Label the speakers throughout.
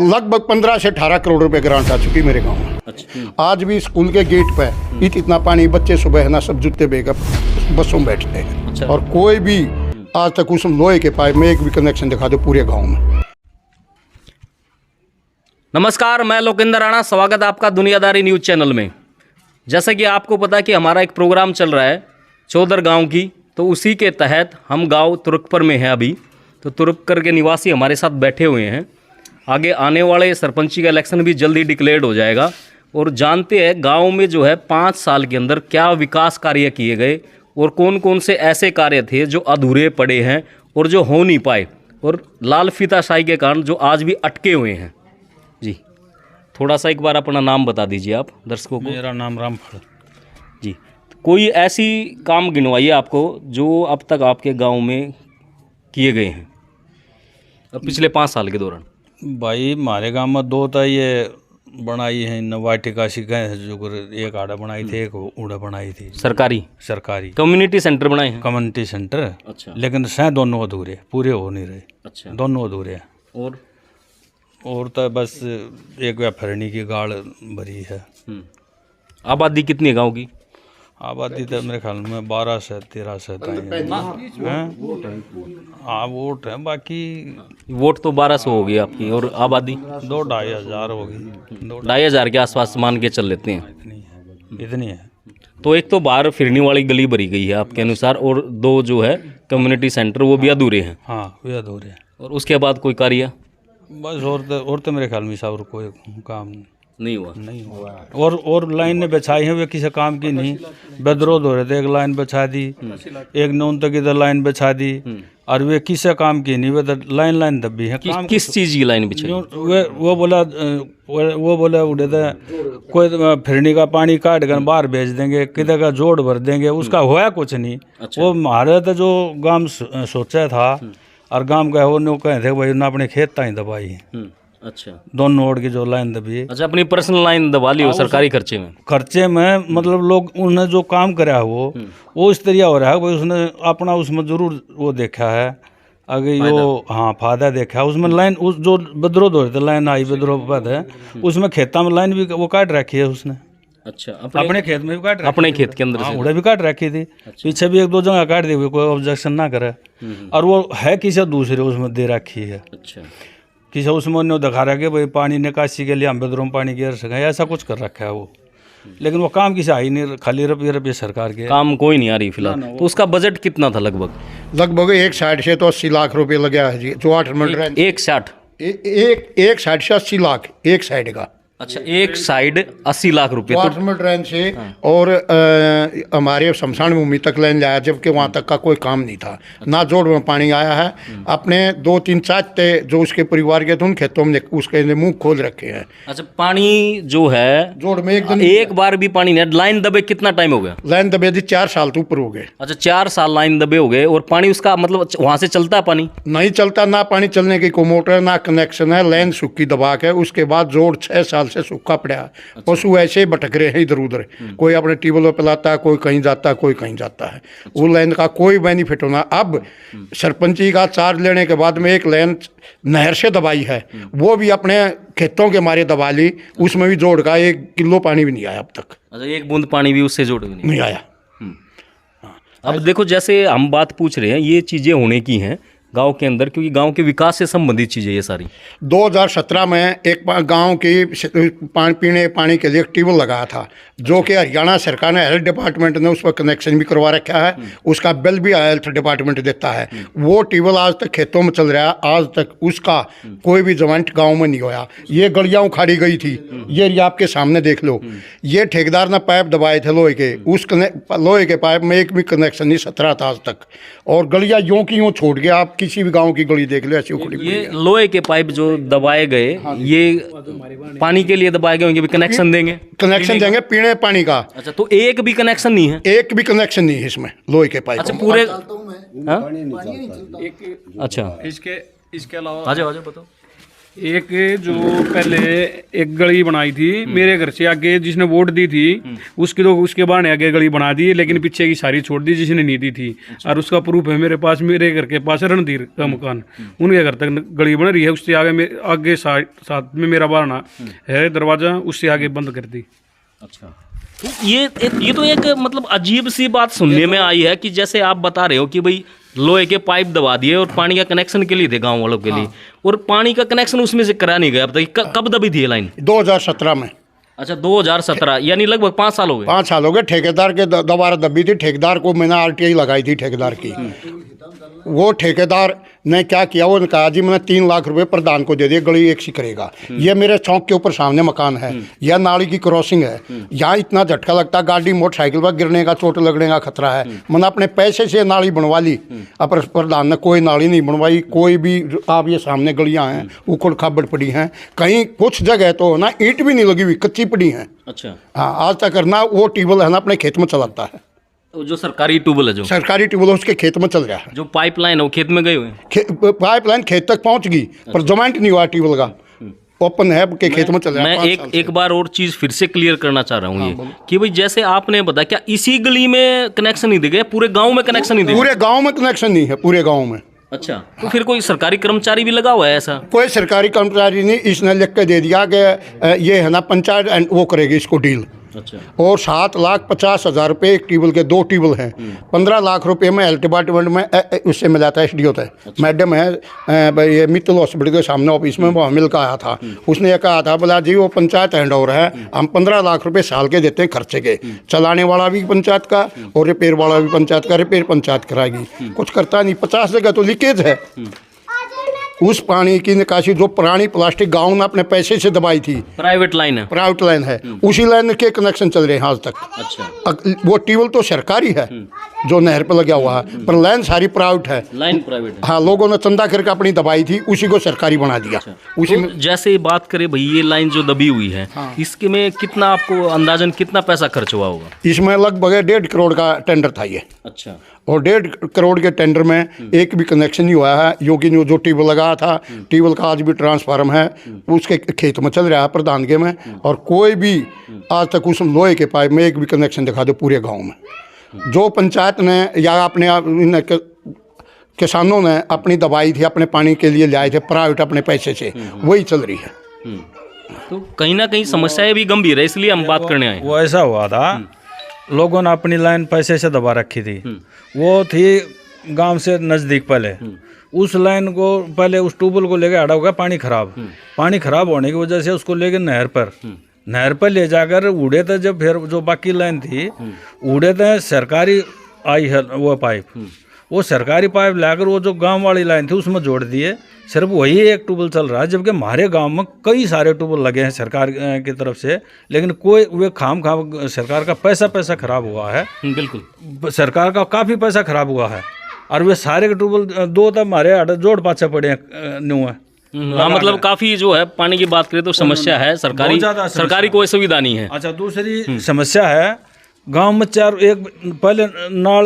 Speaker 1: लगभग 15 से 18 करोड़ रुपए ग्रांट आ चुकी मेरे गांव में।
Speaker 2: अच्छा।
Speaker 1: आज भी स्कूल के गेट पे इतना पानी, बच्चे सुबह ना सब जूते बेकर बसों में बैठते हैं।
Speaker 2: अच्छा।
Speaker 1: और कोई भी आज तक उस लोहे के पाइप में एक भी कनेक्शन दिखा दो पूरे गांव में।
Speaker 2: नमस्कार, मैं लोकेंद्र राणा, स्वागत है आपका दुनियादारी न्यूज़ चैनल में। जैसा कि आपको पता है कि हमारा एक प्रोग्राम चल रहा है चौधर गांव की, तो उसी के तहत हम गांव तुर्कपर में हैं अभी। तो तुर्कपर के निवासी हमारे साथ बैठे हुए हैं। आगे आने वाले सरपंची का इलेक्शन भी जल्दी डिक्लेयर्ड हो जाएगा और जानते हैं गांव में जो है 5 साल के अंदर क्या विकास कार्य किए गए और कौन कौन से ऐसे कार्य थे जो अधूरे पड़े हैं और जो हो नहीं पाए, और लाल फीताशाही के कारण जो आज भी अटके हुए हैं। जी, थोड़ा सा एक बार अपना नाम बता दीजिए आप दर्शकों को।
Speaker 3: मेरा नाम रामफल।
Speaker 2: जी, कोई ऐसी काम गिनवाइए आपको जो अब तक आपके गांव में किए गए हैं पिछले 5 साल के दौरान।
Speaker 3: भाई हमारे गांव में 2 तो ये बनाई है वाटिका शिकायत, जो एक आड़ा बनाई थी, एक उड़ा बनाई थी सरकारी
Speaker 2: कम्युनिटी सेंटर बनाए हैं।
Speaker 3: Community centre.
Speaker 2: अच्छा।
Speaker 3: लेकिन हैं दोनों अधूरे, पूरे हो नहीं रहे।
Speaker 2: अच्छा।
Speaker 3: दोनों अधूरे हैं। और तो बस एक व्याफरणी की गाड़ भरी है।
Speaker 2: आबादी कितनी है गाँव की?
Speaker 3: आबादी तो मेरे ख्याल में 12 से 13 से हाँ वोट है, बाकी
Speaker 2: वोट तो 1200 हो गई आपकी, और आबादी
Speaker 3: 2-2.5 हज़ार होगी।
Speaker 2: 2,500 के आसपास मान के चल लेते हैं।
Speaker 3: इतनी है।
Speaker 2: तो एक तो बाहर फिरनी वाली गली भरी गई है आपके अनुसार, और 2 जो है कम्युनिटी सेंटर वो भी अधूरे हैं।
Speaker 3: हाँ वे अधूरे हैं।
Speaker 2: और उसके बाद कोई कार्य
Speaker 3: बस और तो मेरे ख्याल में साहब कोई काम
Speaker 2: नहीं हुआ।
Speaker 3: और लाइन ने बिछाई है वे किसी काम की नहीं। बेदरोद हो रहे थे, एक लाइन बिछा दी, एक नौन तक इधर लाइन बिछा दी, और वे किसी काम की नहीं। वे तो लाइन दबी है।
Speaker 2: किस चीज़ की लाइन बिछाई?
Speaker 3: वो बोला उड़े थे कोई फिरनी का पानी काट कर बाहर भेज देंगे, किधर का जोड़ भर देंगे, उसका होया कुछ नहीं।
Speaker 2: अच्छा।
Speaker 3: वो हमारे तो जो गांव सोचा था और गांव का वो कहे थे भाई ना अपने खेत ताई दबाई है।
Speaker 2: अच्छा।
Speaker 3: दोनों रोड की जो लाइन दबी है।
Speaker 2: अच्छा, अपनी पर्सनल लाइन दबा ली हो सरकारी खर्चे में
Speaker 3: मतलब लोग उन्होंने जो काम करा है वो इस तरह हो रहा है भाई उसने अपना उसमें जरूर वो देखा है अगर यो हाँ फायदा देखा है उसमें। लाइन उस जो विद्रोह हो रहे थे, लाइन आई विद्रोह पद है उसमें खेता में लाइन भी वो काट रखी है उसने।
Speaker 2: अच्छा।
Speaker 3: अपने खेत में भी काट,
Speaker 2: अपने खेत के अंदर
Speaker 3: उड़े भी काट रखी थी। पीछे भी 1-2 जगह काट दी, कोई ऑब्जेक्शन ना करे। और वो है किसी दूसरे उसमें दे रखी है।
Speaker 2: अच्छा।
Speaker 3: किसी उसमें उन्हें दिखा रहा है कि भाई पानी निकासी के लिए हम बेदरों में पानी गिर सकें, ऐसा कुछ कर रखा है वो। लेकिन वो काम किसी आई नहीं, खाली रुपये सरकार के काम
Speaker 2: कोई नहीं आ रही फिलहाल। तो उसका बजट कितना था
Speaker 1: लगभग एक साइड से तो 80 लाख रुपए लगा है जी, जो 8 मिनट
Speaker 2: एक साइड
Speaker 1: एक साइड से 80 लाख एक साइड का।
Speaker 2: अच्छा, एक साइड 80 लाख रुपए।
Speaker 1: तो ट्रेन से और हमारे शमशान भूमि तक लाइन लाया, जबकि वहाँ तक का कोई काम नहीं था। ना जोड़ में पानी आया है। अपने 2-3 चाहते जो उसके परिवार के थे उन खेतों में उसके मुंह खोल रखे हैं।
Speaker 2: अच्छा, पानी जो है
Speaker 1: जोड़ में
Speaker 2: एक बार भी पानी नहीं। लाइन दबे कितना टाइम हो गया?
Speaker 1: लाइन दबे थी 4 साल तो ऊपर हो गए।
Speaker 2: अच्छा, 4 साल लाइन दबे हो गए, और पानी उसका मतलब वहाँ से चलता है? पानी
Speaker 1: नहीं चलता, ना पानी चलने की कोई मोटर ना कनेक्शन है। लाइन सूखी दबा के उसके बाद जोड़ 6 साल से सूखा पड़ा। अच्छा। पशु ऐसे ही भटक रहे हैं इधर उधर, कोई अपने ट्यूबवेल पे पिलाता है, कोई कहीं जाता है, कोई कहीं जाता है। अच्छा। वो लाइन का कोई बेनिफिट होना। अब सरपंची का चार्ज लेने के बाद में एक लाइन नहर से दबाई है, वो भी अपने खेतों के मारे दबा ली, उसमें भी जोड़ का 1 किलो पानी भी नहीं आया अब तक।
Speaker 2: अच्छा, 1 बूंद पानी भी उससे जोड़
Speaker 1: नहीं आया।
Speaker 2: अब देखो, जैसे हम बात पूछ रहे हैं, ये चीज़ें होने की हैं गांव के अंदर, क्योंकि गांव के विकास से संबंधित चीज़ें ये सारी।
Speaker 1: 2017 में एक गांव की पीने पानी के लिए ट्यूबवेल लगाया था, जो कि हरियाणा सरकार ने हेल्थ डिपार्टमेंट ने उस पर कनेक्शन भी करवा रखा है। उसका बिल भी हेल्थ डिपार्टमेंट देता है। वो ट्यूबवेल आज तक खेतों में चल रहा है, आज तक उसका कोई भी जॉइंट गाँव में नहीं होया। ये गलियाँ उखाड़ी गई थी, ये आपके सामने देख लो। ये ठेकेदार ने पाइप दबाए थे लोहे के, उस लोहे के पाइप में एक भी कनेक्शन नहीं 17 था आज तक। और गलियाँ यूँ की यूँ छोड़ गया। आप किसी भी गांव की गली देख लो ऐसी उखड़ी।
Speaker 2: ये लोहे के पाइप जो दबाए गए, ये पानी के लिए दबाए गए होंगे, भी कनेक्शन देंगे?
Speaker 1: कनेक्शन देंगे पीने पानी का।
Speaker 2: अच्छा, तो एक भी कनेक्शन नहीं है?
Speaker 1: एक भी कनेक्शन नहीं है इसमें लोहे के पाइप।
Speaker 2: अच्छा, पूरे अच्छा,
Speaker 3: इसके अलावा
Speaker 2: आ जाओ बताओ।
Speaker 4: एक जो पहले एक गली बनाई थी मेरे घर से आगे, जिसने वोट दी थी उसकी तो उसके बाद आगे गली बना दी, लेकिन पीछे की सारी छोड़ दी जिसने नहीं दी थी। और उसका प्रूफ है मेरे पास, मेरे घर के पास रणधीर का मकान, उनके घर तक गली बन रही है। उससे आगे साथ में मेरा बारना है दरवाजा, उससे आगे बंद कर दी।
Speaker 2: अच्छा, तो ये तो एक मतलब अजीब सी बात सुनने में आई है कि जैसे आप बता रहे हो कि भाई लोहे के पाइप दबा दिए और पानी का कनेक्शन के लिए थे गांव वालों के लिए, और पानी का कनेक्शन उसमें से करा नहीं गया अब तक। कब दबी थी ये लाइन?
Speaker 1: 2017 में।
Speaker 2: अच्छा, 2017, यानी लगभग 5 साल हो गए।
Speaker 1: 5 साल हो गए। ठेकेदार के दोबारा दबी थी। ठेकेदार को मैंने RTI लगाई थी ठेकेदार की। वो ठेकेदार ने क्या किया, वो कहा जी मैंने 3 लाख रुपए प्रधान को दे दिए, गली एक सी करेगा। ये मेरे चौक के ऊपर सामने मकान है, यह नाली की क्रॉसिंग है, यहाँ इतना झटका लगता है, गाड़ी मोटरसाइकिल पर गिरने का, चोट लगने का खतरा है। मैंने अपने पैसे से नाली बनवा ली, अब प्रधान ने कोई नाली नहीं बनवाई। कोई भी आप ये सामने गलियाँ हैं उखड़ खाबड़ पड़ी हैं, कहीं कुछ जगह तो ना ईंट भी नहीं लगी हुई, कच्ची पड़ी हैं।
Speaker 2: अच्छा,
Speaker 1: हाँ, आज तक करना वो ट्यूबवेल है ना अपने खेत में चलाता है,
Speaker 2: तो जो सरकारी ट्यूबवेल है, जो
Speaker 1: सरकारी ट्यूबवेल उसके खेत में चल रहा है।
Speaker 2: जो पाइपलाइन है वो खेत में गए हुए हैं।
Speaker 1: पाइपलाइन खेत तक पहुंच गई, पर जॉइंट नहीं हुआ ट्यूबवेल का, ओपन है के खेत में चल रहा है।
Speaker 2: मैं एक बार और चीज़ फिर से क्लियर करना चाह रहा हूँ ये कि भाई जैसे आपने बताया, क्या इसी गली में कनेक्शन नहीं दिए गए, पूरे गांव में कनेक्शन नहीं दिए?
Speaker 1: पूरे गांव में कनेक्शन नहीं है, पूरे गांव में।
Speaker 2: अच्छा, तो फिर कोई सरकारी कर्मचारी भी लगा हुआ है ऐसा?
Speaker 1: कोई सरकारी कर्मचारी नहीं, इसने लिख के दे दिया कि ये है ना पंचायत एंड वो करेगी इसको डील।
Speaker 2: अच्छा, और
Speaker 1: 7,50,000 रुपये एक ट्यूबवेल के, 2 ट्यूबवेल हैं। 15 लाख रुपए में हेल्थ डिपार्टमेंट में उससे मिला था, SDO था। मैडम है ये मित्तल हॉस्पिटल के सामने ऑफिस में, वो मिल कर आया था। उसने ये कहा था, बोला जी वो पंचायत हैंड ओवर है, हम 15 लाख रुपए साल के देते हैं खर्चे के, चलाने वाला भी पंचायत का और रिपेयर वाला भी पंचायत का, रिपेयर पंचायत कराएगी। कुछ करता नहीं। 50 जगह तो लीकेज है। उस पानी की निकासी जो पुरानी प्लास्टिक गांव ने अपने पैसे से दबाई थी,
Speaker 2: प्राइवेट लाइन है,
Speaker 1: प्राइवेट लाइन है, उसी लाइन के कनेक्शन चल रहे हैं आज तक।
Speaker 2: अच्छा,
Speaker 1: वो ट्यूबवेल तो सरकारी है जो नहर पर लगा हुआ है, पर लाइन सारी प्राइवेट है।
Speaker 2: लाइन प्राइवेट है।
Speaker 1: हाँ, लोगों ने चंदा करके अपनी दबाई थी, उसी को सरकारी बना दिया। उसी में
Speaker 2: तो जैसे बात करें भाई, ये लाइन जो दबी हुई है, इसके में कितना आपको अंदाजन कितना पैसा खर्च हुआ होगा?
Speaker 1: इसमें लगभग 1.5 करोड़ का टेंडर था ये,
Speaker 2: अच्छा,
Speaker 1: और 1.5 करोड़ के टेंडर में एक भी कनेक्शन नहीं हुआ है। योगी ने जो ट्यूबवेल लगाया था, ट्यूबवेल का आज भी ट्रांसफार्म है, उसके खेत में चल रहा है प्रधान के में, और कोई भी आज तक उस लोहे के पाइप में एक भी कनेक्शन दिखा दो पूरे गांव में। जो पंचायत ने या अपने किसानों ने अपनी दवाई थी, अपने पानी के लिए लाए थे प्राइवेट अपने पैसे से, वही चल रही है।
Speaker 2: तो कहीं ना कहीं समस्याएं भी गंभीर है, इसलिए हम बात करने आए।
Speaker 3: वो ऐसा हुआ था, लोगों ने अपनी लाइन पैसे से दबा रखी थी। वो थी गांव से नज़दीक पहले, उस लाइन को पहले उस ट्यूबवेल को लेकर अड़ा हो गया, पानी खराब होने की वजह से उसको लेकर नहर पर ले जाकर उड़े थे। जब फिर जो बाकी लाइन थी उड़े थे, सरकारी आई है वो पाइप, वो सरकारी पाइप लाकर वो जो गांव वाली लाइन थी उसमें जोड़ दिए। सिर्फ वही एक ट्यूबवेल चल रहा है, जबकि हमारे गांव में कई सारे ट्यूबवेल लगे हैं सरकार की तरफ से, लेकिन कोई वे खाम सरकार का पैसा खराब हुआ है।
Speaker 2: बिल्कुल,
Speaker 3: सरकार का काफ़ी पैसा खराब हुआ है, और वे सारे के ट्यूबवेल 2 तो हमारे जोड़ पाछे पड़े हैं न्यू है।
Speaker 2: हाँ, मतलब काफ़ी जो है पानी की बात करें तो समस्या है, सरकारी कोई सुविधा नहीं है।
Speaker 3: अच्छा, दूसरी समस्या है गांव में एक पहले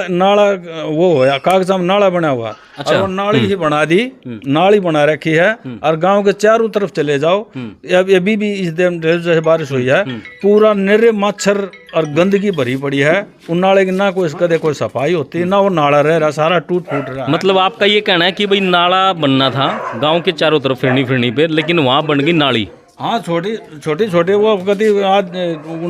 Speaker 3: नाला वो है, कागजाम नाला बना हुआ। अच्छा, और वो नाली ही बना दी, नाली बना रखी है, और गांव के चारों तरफ चले जाओ, अभी भी इस दिन जैसे बारिश हुई है, पूरा निरे मच्छर और गंदगी भरी पड़ी है। उन नाले की ना कोई कदे कोई सफाई होती है, ना वो नाला रह रहा, सारा टूट फूट रहा।
Speaker 2: मतलब आपका ये कहना है कि भाई नाला बनना था गांव के चारों तरफ फिरनी पे, लेकिन वहाँ बन गई नाली।
Speaker 3: हाँ, छोटी वो कभी आज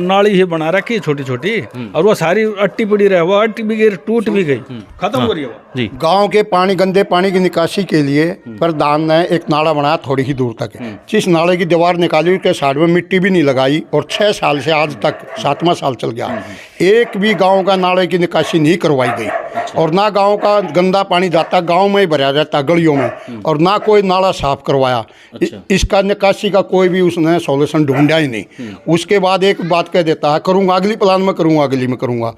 Speaker 3: नाली ही बना रखी छोटी, और वो सारी अट्टी पड़ी रहे, वो अट्टी भी गई, टूट भी गई, खत्म हो रही है वो।
Speaker 2: जी,
Speaker 1: गांव के गंदे पानी की निकासी के लिए प्रधान ने एक नाला बनाया थोड़ी ही दूर तक। जिस नाले की दीवार निकाली उसके साइड में मिट्टी भी नहीं लगाई, और 6 साल से आज तक 7वां साल चल गया, एक भी गांव का नाले की निकासी नहीं करवाई गई। और ना गांव का गंदा पानी जाता गांव में ही भरा जाता गलियों में, और ना कोई नाला साफ करवाया। इसका निकासी का कोई भी उसने सॉल्यूशन ढूंढा ही नहीं। उसके बाद एक बात कह देता है, करूंगा अगली प्लान में करूंगा, अगली में करूंगा,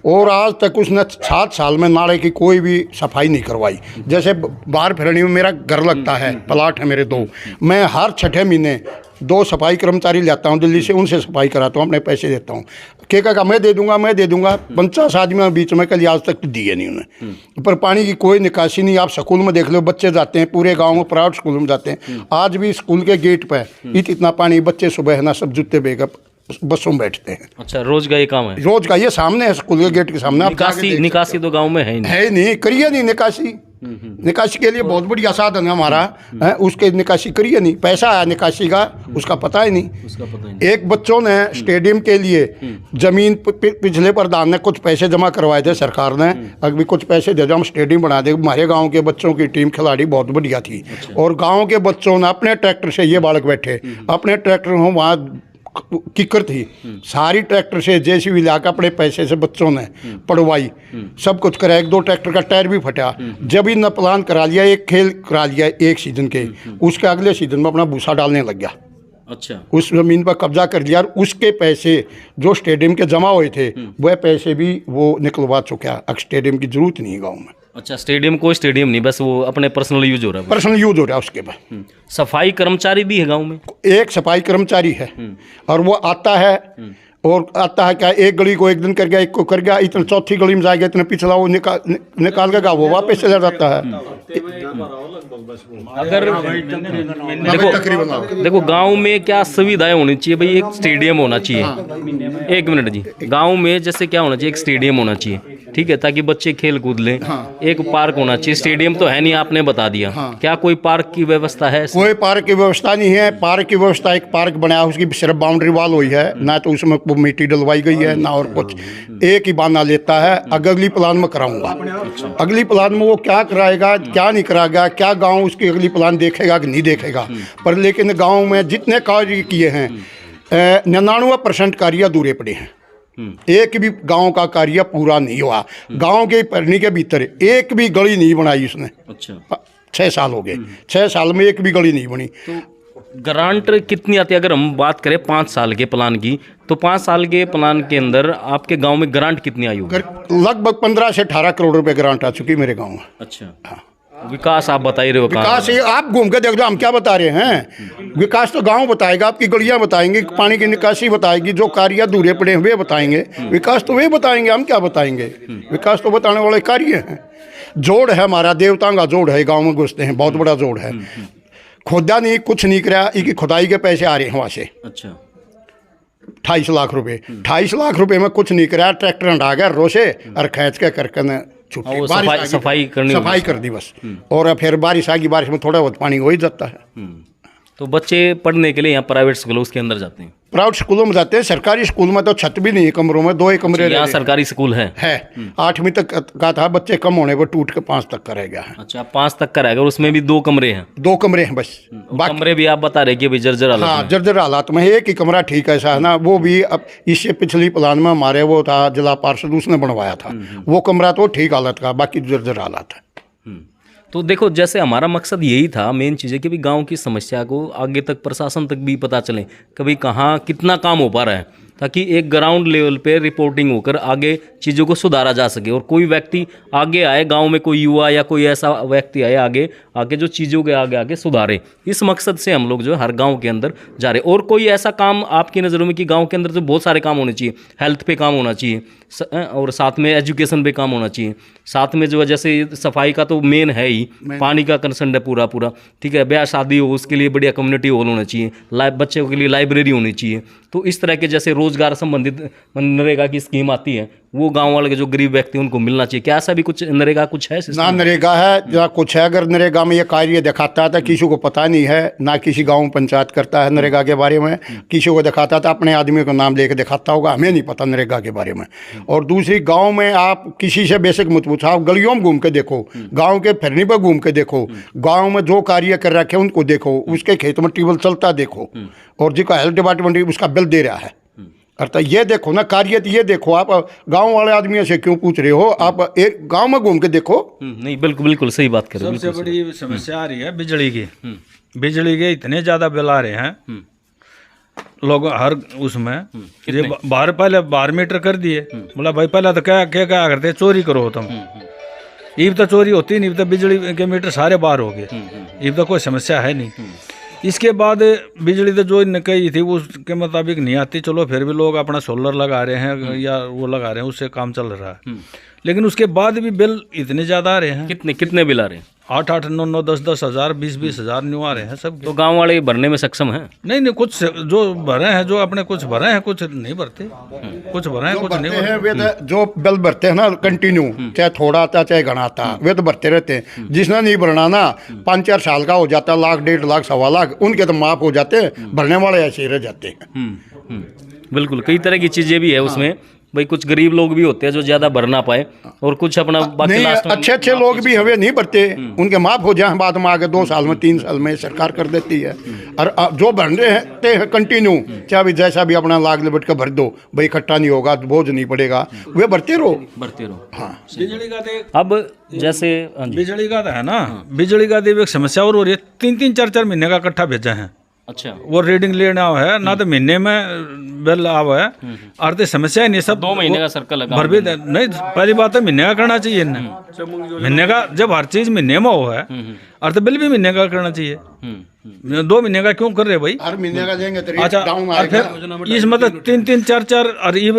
Speaker 1: और आज तक उसने 7 साल में नाले की कोई भी सफाई नहीं करवाई। जैसे बाहर फिरनी में मेरा घर लगता है, प्लाट है मेरे 2, मैं हर 6ठे महीने 2 सफाई कर्मचारी लाता हूँ दिल्ली से, उनसे सफाई कराता हूँ, अपने पैसे देता हूँ। का मैं दे दूंगा 50 आदमियों बीच में कल आज तक दिए नहीं उन्हें। पर पानी की कोई निकासी नहीं। आप स्कूल में देख लो, बच्चे जाते हैं पूरे गाँव में, प्राइवेट स्कूल में जाते हैं, आज भी स्कूल के गेट पर इतना पानी, बच्चे सुबह है ना सब जूते बेग बसों में बैठते हैं।
Speaker 2: अच्छा, रोज का ये काम है?
Speaker 1: रोज का ये सामने है, स्कूल के गेट के सामने। आप
Speaker 2: निकासी तो गाँव में है ही नहीं।
Speaker 1: है नहीं, करिए नहीं निकासी। निकासी के लिए बहुत बढ़िया साधन है हमारा, है, उसके निकासी करिए नहीं। पैसा है निकासी का, उसका पता ही नहीं। एक बच्चों ने स्टेडियम के लिए जमीन पिछले प्रधान ने कुछ पैसे जमा करवाए थे, सरकार ने अभी कुछ पैसे दे दो हम स्टेडियम बना दे। हमारे गांव के बच्चों की टीम खिलाड़ी बहुत बढ़िया थी। और गांव के बच्चों ने अपने ट्रैक्टर से, ये बालक बैठे अपने ट्रैक्टर हो, वहाँ किकर थी, सारी ट्रैक्टर से जेसीबी लाकर अपने पैसे से बच्चों ने पढ़वाई, सब कुछ करा। 1-2 ट्रैक्टर का टायर भी फटा। जब इन प्लान करा लिया, एक खेल करा लिया एक सीजन के, उसके अगले सीजन में अपना भूसा डालने लग गया।
Speaker 2: अच्छा,
Speaker 1: उस जमीन पर कब्जा कर लिया और उसके पैसे जो स्टेडियम के जमा हुए थे वह पैसे भी वो निकलवा चुका। अब स्टेडियम की जरूरत नहीं है गाँव में।
Speaker 2: अच्छा, स्टेडियम कोई स्टेडियम नहीं, बस वो अपने पर्सनल यूज हो रहा है।
Speaker 1: पर्सनल यूज हो रहा है उसके बाद।
Speaker 2: सफाई कर्मचारी भी है गांव में?
Speaker 1: एक सफाई कर्मचारी है और वो आता है क्या, एक गली को एक दिन कर गया, एक को कर गया, इतना चौथी गली में जाएगा, इतना पिछला वो निकाल के वो वापस चला जाता है।
Speaker 2: अगर देखो गांव में क्या सुविधाएं होनी चाहिए भाई? एक स्टेडियम होना चाहिए। एक मिनट जी, गांव में जैसे क्या होना चाहिए? एक स्टेडियम होना चाहिए, ठीक है, ताकि बच्चे खेल कूद लें। एक पार्क होना चाहिए। स्टेडियम तो है नहीं, आपने बता दिया। क्या कोई पार्क की व्यवस्था है?
Speaker 1: कोई पार्क की व्यवस्था नहीं है। पार्क की व्यवस्था, एक पार्क बनाया, उसकी सिर्फ बाउंड्री वॉल हुई है, ना तो उसमें मिट्टी डलवाई गई है ना और कुछ। एक ही बहाना लेता है, अगली प्लान में कराऊंगा। अगली प्लान में वो क्या कराएगा, क्या नहीं कराएगा, क्या गांव उसकी अगली प्लान देखेगा कि नहीं देखेगा। पर लेकिन गांव में जितने कार्य किए हैं 99% कार्य अधूरे पड़े हैं। एक भी गांव का कार्य पूरा नहीं हुआ। गांव के परनी के भीतर एक भी गली नहीं बनाई उसने।
Speaker 2: अच्छा,
Speaker 1: 6 साल हो गए, 6 साल में एक भी गली नहीं बनी।
Speaker 2: ग्रांट कितनी आती है? अगर हम बात करें 5 साल के प्लान की, तो 5 साल के प्लान के अंदर आपके गांव में ग्रांट कितनी आई होगी?
Speaker 1: लगभग 15 से 18 करोड़ रुपए ग्रांट आ चुकी मेरे गांव में।
Speaker 2: अच्छा, हाँ। विकास आप बता ही रहे हो।
Speaker 1: विकास ये आप घूम के देख दो, हम क्या बता रहे हैं? विकास तो गांव बताएगा, आपकी गलियां बताएंगे, पानी की निकासी बताएगी, जो कार्य अधूरे पड़े हैं वे बताएंगे। विकास तो वे बताएंगे, हम क्या बताएंगे? विकास तो बताने वाले कार्य हैं। जोड़ है हमारा, देवताओं का जोड़ है, गाँव में घुसते हैं, बहुत बड़ा जोड़ है। खोदा नहीं, कुछ नहीं करा, इनकी खुदाई के पैसे आ रहे हैं वहाँ से।
Speaker 2: अच्छा,
Speaker 1: 28 लाख रुपए। 28 लाख रुपए में कुछ नहीं कराया, ट्रैक्टर हटा गया रोसे और खींच के करके छुट्टी,
Speaker 2: सफाई
Speaker 1: कर दी बस। और फिर बारिश आ गई, बारिश में थोड़ा बहुत पानी हो ही जाता है।
Speaker 2: तो बच्चे पढ़ने के लिए यहाँ प्राइवेट स्कूल उसके अंदर जाते हैं?
Speaker 1: प्राइवेट स्कूलों में जाते हैं। सरकारी स्कूल में तो छत भी नहीं है, कमरों में 2 ही कमरे।
Speaker 2: यहाँ सरकारी स्कूल है
Speaker 1: 8वीं तक का था, बच्चे कम होने पर टूट के 5 तक का रह गया है।
Speaker 2: अच्छा, 5 तक का रहेगा, उसमें भी 2 कमरे हैं?
Speaker 1: 2 कमरे हैं बस।
Speaker 2: कमरे भी आप बता रहे कि भाई जर्जर हालत
Speaker 1: हाँ, जर्जर हालात में। एक ही कमरा ठीक ऐसा है ना, वो भी अब इससे पिछली प्लान में हमारे वो था जिला पार्षद, उसने बनवाया था वो कमरा, तो ठीक हालत का, बाकी जर्जर हालात है।
Speaker 2: तो देखो, जैसे हमारा मकसद यही था, मेन चीज़ है कि भाई गांव की समस्या को आगे तक प्रशासन तक भी पता चले कि भाई कहाँ कितना काम हो पा रहा है, ताकि एक ग्राउंड लेवल पे रिपोर्टिंग होकर आगे चीज़ों को सुधारा जा सके। और कोई व्यक्ति आगे आए, गांव में कोई युवा या कोई ऐसा व्यक्ति आए आगे जो चीज़ों के आगे सुधारे। इस मकसद से हम लोग जो है हर गांव के अंदर जा रहे। और कोई ऐसा काम आपकी नज़रों में कि गांव के अंदर जो बहुत सारे काम होने चाहिए, हेल्थ पे काम होना चाहिए और साथ में एजुकेशन पे काम होना चाहिए, साथ में जो है जैसे सफाई का तो मेन है ही, पानी का कंसर्न है पूरा, ठीक है, ब्याह शादी हो उसके लिए बढ़िया कम्युनिटी हॉल होना चाहिए, बच्चों के लिए लाइब्रेरी होनी चाहिए। तो इस तरह के जैसे रोजगार संबंधित मनरेगा की स्कीम आती है, वो गांव वाले के जो गरीब व्यक्ति उनको मिलना चाहिए। क्या ऐसा भी कुछ नरेगा कुछ है?
Speaker 1: ना नरेगा है या कुछ है। अगर नरेगा में ये कार्य दिखाता था, किसी को पता नहीं है, ना किसी गांव में पंचायत करता है नरेगा के बारे में। किसी को दिखाता था, अपने आदमी का नाम लेके दिखाता होगा, हमें नहीं पता नरेगा के बारे में। और दूसरी, गांव में आप किसी से बेसिक मत पूछो, आप गलियों में घूम के देखो, गाँव के फिरनी पर घूम के देखो, गाँव में जो कार्य कर रखे हैं उनको देखो, उसके खेत में ट्यूबवेल चलता देखो, और जिसका हेल्थ डिपार्टमेंट उसका बिल दे रहा है। अर्थात ये देखो ना कार्य, ये देखो। आप गांव वाले आदमी से क्यों पूछ रहे हो? आप एक गांव में घूम के देखो।
Speaker 2: नहीं, बिल्कुल सही बात कर रहे हो।
Speaker 3: सबसे बड़ी समस्या आ रही है बिजली की। बिजली के इतने ज़्यादा बिल आ रहे हैं लोग हर उसमें। ये पहले 12 मीटर कर दिए, बोला भाई पहले तो क्या करते, चोरी करो तुम। इब तो चोरी होती नहीं, इब तो बिजली के मीटर सारे बाहर हो गए, इब तो कोई समस्या है नहीं। इसके बाद बिजली तो जो कही थी वो उसके मुताबिक नहीं आती, चलो फिर भी लोग अपना सोलर लगा रहे हैं या वो लगा रहे हैं, उससे काम चल रहा है। लेकिन उसके बाद भी बिल इतने ज़्यादा आ रहे हैं,
Speaker 2: कितने कितने बिल आ रहे हैं?
Speaker 3: 8-8, 9-9, 10-10 हज़ार, 20-20 हज़ार न्यू आ रहे हैं सब।
Speaker 2: तो गांव वाले भरने में सक्षम हैं?
Speaker 3: नहीं, कुछ जो भरे हैं, जो अपने कुछ भरे हैं, कुछ नहीं भरते, कुछ भरे हैं, कुछ नहीं
Speaker 1: भरते हैं
Speaker 3: भरते।
Speaker 1: वे तो जो बिल भरते हैं ना कंटिन्यू, चाहे थोड़ा आता चाहे घना आता, वे तो भरते रहते हैं। जिसने नहीं भरना ना 5-4 साल का हो जाता, लाख 1.5 लाख 1.25 लाख, उनके तो माफ हो जाते हैं, भरने वाले ऐसे ही रह जाते हैं।
Speaker 2: बिल्कुल, कई तरह की चीज़ें भी है उसमें भाई। कुछ गरीब लोग भी होते हैं जो ज़्यादा भर ना पाए, और कुछ अपना बाकी
Speaker 1: नहीं,
Speaker 2: लास्ट में
Speaker 1: अच्छे लोग भी हवे नहीं भरते, उनके माफ हो जाए बाद में आगे 2 साल में 3 साल में सरकार कर देती है। और जो भर रहे हैं कंटिन्यू, चाहे भी जैसा भी अपना लाग लिबट का भर दो भाई, इकट्ठा नहीं होगा, बोझ नहीं पड़ेगा, वे भरते रहो।
Speaker 2: हाँ।
Speaker 3: बिजली का तो
Speaker 2: अब जैसे
Speaker 3: बिजली का तो है ना, बिजली का तो एक समस्या और हो रही है, 3-3, 4-4 महीने का इकट्ठा भेजा है।
Speaker 2: अच्छा,
Speaker 3: वो रीडिंग लेना है ना, तो महीने में बिल आवा है, और तो समस्या ही नहीं, सब
Speaker 2: 2 महीने का सर्कल लगा
Speaker 3: भर भी नहीं। पहली बात है महीने का करना चाहिए इन्हें, महीने का, जब हर चीज महीने में हो है, और तो बिल भी महीने का करना चाहिए। 2 महीने का क्यों कर रहे भाई?
Speaker 1: हर महीने का देंगे तो
Speaker 3: अच्छा,
Speaker 1: डाउन
Speaker 3: और
Speaker 1: आएगा।
Speaker 3: फिर इस मतलब 3-3, 4-4 और ये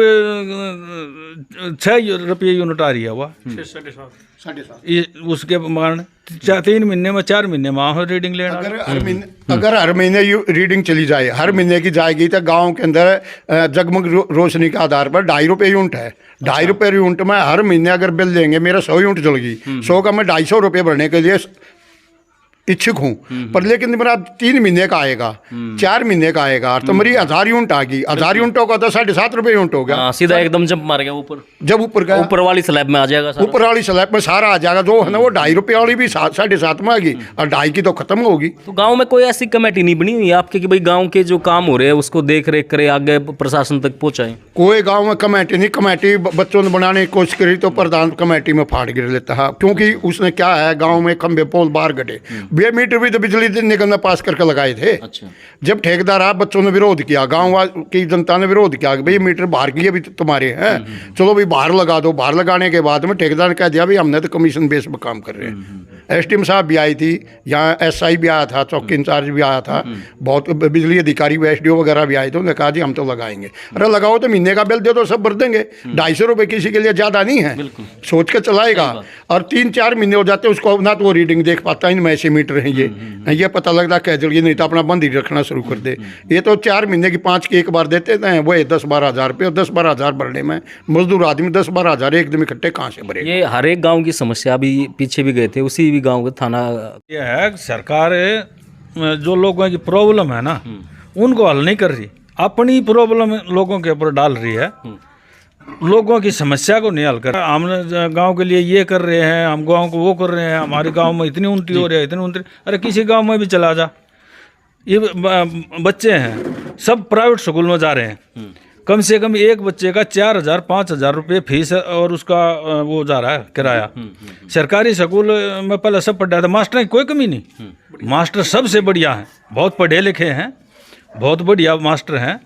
Speaker 3: 6 रुपये यूनिट आ रही है वह,
Speaker 1: 7.5
Speaker 3: उसके कारण 3 महीने में 4 महीने में हो रीडिंग लेना।
Speaker 1: अगर हर महीने रीडिंग चली जाए, हर महीने की जाएगी, तो गांव के अंदर जगमग रोशनी के आधार पर 2.5 रुपये यूनिट है। 2.5 रुपये यूनिट में हर महीने अगर बिल देंगे, मेरा 100 यूनिट जलेगी, 100 का मैं 250 रुपये भरने के लिए इच्छुक हूँ, पर लेकिन मेरा 3 महीने का आएगा, 4 महीने का आएगा, तो मेरी 1000 यूनिट आ गई। 1000 यूनिटों का तो 7.5 रुपये यूनिट हो गया।
Speaker 2: हाँ, सीधा एकदम जंप मार गया ऊपर,
Speaker 1: जब ऊपर गया,
Speaker 2: ऊपर वाली स्लैब में आ जाएगा सारा।
Speaker 1: ऊपर वाली स्लैब में सारा आ जाएगा। जो है ना वो 2.5 रुपये वाली भी 7.5 में आ गई, और 2.5 की तो खत्म होगी।
Speaker 2: तो गांव में कोई ऐसी कमेटी नहीं बनी हुई है आपके कि भाई गांव के जो काम हो रहे हैं उसको देख रेख करे, आगे प्रशासन तक पहुंचाए?
Speaker 1: कोई गांव में कमेटी नहीं, कमेटी बच्चों ने बनाने की कोशिश करी तो प्रधान कमेटी में फाड़ गिर लेता है, क्योंकि उसने क्या है, गांव में खंबे पोल बाहर गटे, 2 मीटर भी तो बिजली निगम ने पास करके लगाए थे।
Speaker 2: अच्छा,
Speaker 1: जब ठेकेदार आप बच्चों ने विरोध किया, गांव की जनता ने विरोध किया कि भाई मीटर बाहर की भी तुम्हारे हैं, चलो भाई बाहर लगा दो। बाहर लगाने के बाद में ठेकेदार ने कह दिया भाई हमने तो कमीशन बेस पर काम कर रहे हैं। एसडीएम साहब भी आई थी, यहाँ एसआई भी आया था, चौकी इंचार्ज भी आया था, बहुत बिजली अधिकारी एसडीओ वगैरह भी आए थे। उन्होंने कहा जी हम तो लगाएंगे। अरे लगाओ तो महीने का बिल दे दो, सब भर देंगे। 250 रुपये किसी के लिए ज़्यादा नहीं है, सोच के चलाएगा। और 3-4 महीने हो जाते उसको ना तो वो रीडिंग देख पाता, इनमें ऐसे मीटर हैं ये पता लगता कह जल्दी, नहीं तो अपना बंद ही रखना शुरू कर दे। ये तो 4 महीने की 5 की एक बार देते हैं, वो 10-12 हज़ार रुपये, और 10-12 हज़ार भरने में मजदूर आदमी 10-12 हज़ार एकदम इकट्ठे कहाँ से भरे?
Speaker 2: ये हर एक गांव की समस्या। अभी पीछे भी गए थे, उसी भी गांव का थाना।
Speaker 3: ये है सरकार जो लोगों की प्रॉब्लम है ना, उनको हल नहीं कर रही, अपनी प्रॉब्लम लोगों के ऊपर डाल रही है, लोगों की समस्या को नहीं हल कर। हम गांव के लिए ये कर रहे हैं, हम गांव को वो कर रहे हैं, हमारे गांव में इतनी उन्नति हो रही है, इतनी उन्नति। अरे किसी गांव में भी चला जा, ये बच्चे हैं सब प्राइवेट स्कूल में जा रहे हैं, कम से कम एक बच्चे का 4,000-5,000 रुपये फीस है, और उसका वो जा रहा है किराया। सरकारी स्कूल में पहले सब पढ़ा था, मास्टर की कोई कमी नहीं, मास्टर सबसे बढ़िया हैं, बहुत पढ़े लिखे हैं, बहुत बढ़िया मास्टर हैं।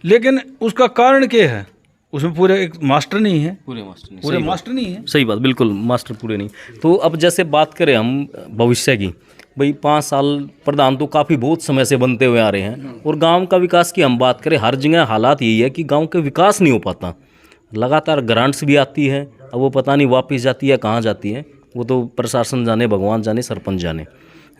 Speaker 3: लेकिन उसका कारण क्या है? उसमें पूरे एक मास्टर नहीं है, पूरे मास्टर नहीं है।
Speaker 2: सही बात, बिल्कुल मास्टर पूरे नहीं। तो अब जैसे बात करें हम भविष्य की, भाई 5 साल प्रधान तो काफ़ी बहुत समय से बनते हुए आ रहे हैं, और गांव का विकास की हम बात करें, हर जगह हालात यही है कि गांव के विकास नहीं हो पाता। लगातार ग्रांट्स भी आती है, अब वो पता नहीं वापस जाती है कहाँ जाती है, वो तो प्रशासन जाने, भगवान जाने, सरपंच जाने,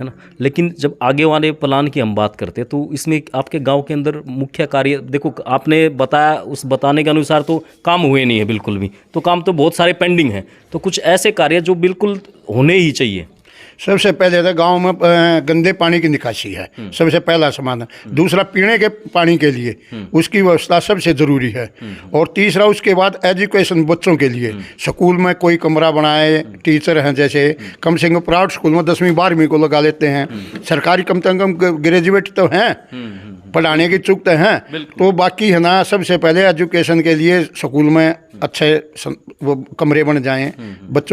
Speaker 2: है ना। लेकिन जब आगे वाले प्लान की हम बात करते हैं तो इसमें आपके गांव के अंदर मुख्य कार्य, देखो आपने बताया, उस बताने के अनुसार तो काम हुए नहीं है बिल्कुल भी, तो काम तो बहुत सारे पेंडिंग हैं। तो कुछ ऐसे कार्य जो बिल्कुल होने ही चाहिए।
Speaker 1: सबसे पहले तो गांव में गंदे पानी की निकासी है, सबसे पहला समाधान। दूसरा पीने के पानी के लिए उसकी व्यवस्था सबसे ज़रूरी है। और तीसरा उसके बाद एजुकेशन, बच्चों के लिए स्कूल में कोई कमरा बनाए, टीचर हैं जैसे, कम से कम प्राइवेट स्कूल में 10वीं 12वीं को लगा लेते हैं, सरकारी कम से कम ग्रेजुएट तो हैं, पढ़ाने की चूक तो हैं। तो बाकी है ना, सबसे पहले एजुकेशन के लिए स्कूल में अच्छे वो कमरे बन जाएँ, बच्चों